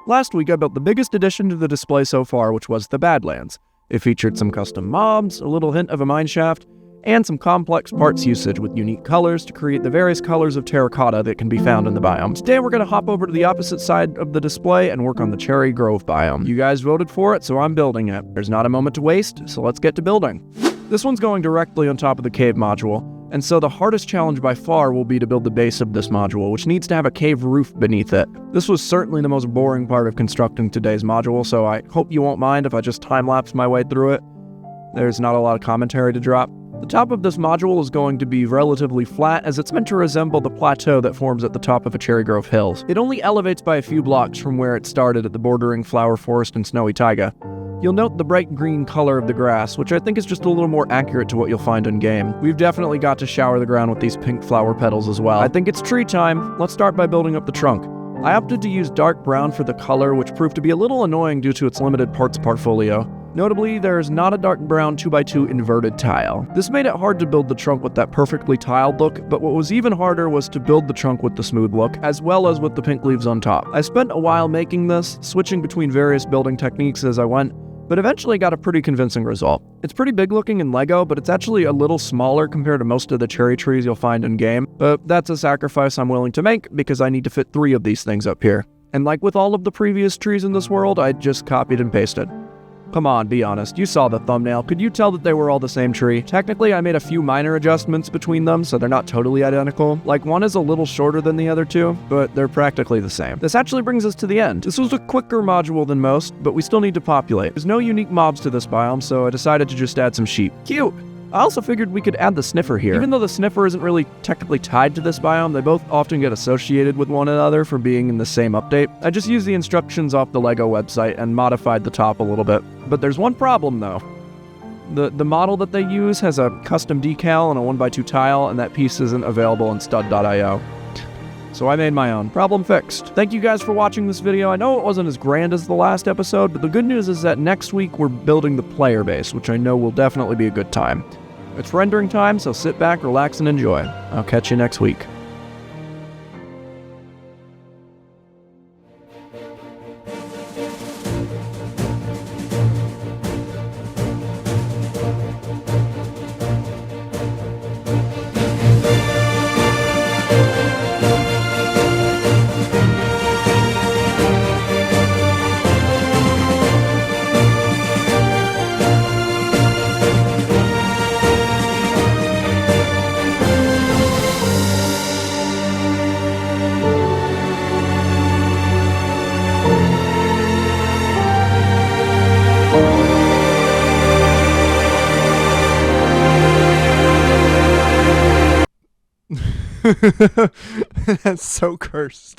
Last week I built the biggest addition to the display so far, which was the Badlands. It featured some custom mobs, a little hint of a mineshaft, and some complex parts usage with unique colors to create the various colors of terracotta that can be found in the biome. Today we're going to hop over to the opposite side of the display and work on the Cherry Grove biome. You guys voted for it, so I'm building it. There's not a moment to waste, so let's get to building. This one's going directly on top of the cave module, and so the hardest challenge by far will be to build the base of this module, which needs to have a cave roof beneath it. This was certainly the most boring part of constructing today's module, so I hope you won't mind if I just time-lapse my way through it. There's not a lot of commentary to drop. The top of this module is going to be relatively flat, as it's meant to resemble the plateau that forms at the top of a Cherry Grove Hills. It only elevates by a few blocks from where it started at the bordering flower forest and snowy taiga. You'll note the bright green color of the grass, which I think is just a little more accurate to what you'll find in-game. We've definitely got to shower the ground with these pink flower petals as well. I think it's tree time. Let's start by building up the trunk. I opted to use dark brown for the color, which proved to be a little annoying due to its limited parts portfolio. Notably, there is not a dark brown 2x2 inverted tile. This made it hard to build the trunk with that perfectly tiled look, but what was even harder was to build the trunk with the smooth look, as well as with the pink leaves on top. I spent a while making this, switching between various building techniques as I went, but eventually got a pretty convincing result. It's pretty big looking in LEGO, but it's actually a little smaller compared to most of the cherry trees you'll find in-game, but that's a sacrifice I'm willing to make because I need to fit 3 of these things up here. And like with all of the previous trees in this world, I just copied and pasted. Come on, be honest, you saw the thumbnail. Could you tell that they were all the same tree? Technically, I made a few minor adjustments between them, so they're not totally identical. Like, one is a little shorter than the other two, but they're practically the same. This actually brings us to the end. This was a quicker module than most, but we still need to populate. There's no unique mobs to this biome, so I decided to just add some sheep. Cute! I also figured we could add the sniffer here. Even though the sniffer isn't really technically tied to this biome, they both often get associated with one another for being in the same update. I just used the instructions off the LEGO website and modified the top a little bit. But there's one problem though. The model that they use has a custom decal and a 1x2 tile, and that piece isn't available in stud.io. So I made my own. Problem fixed. Thank you guys for watching this video. I know it wasn't as grand as the last episode, but the good news is that next week we're building the player base, which I know will definitely be a good time. It's rendering time, so sit back, relax, and enjoy. I'll catch you next week. That's so cursed.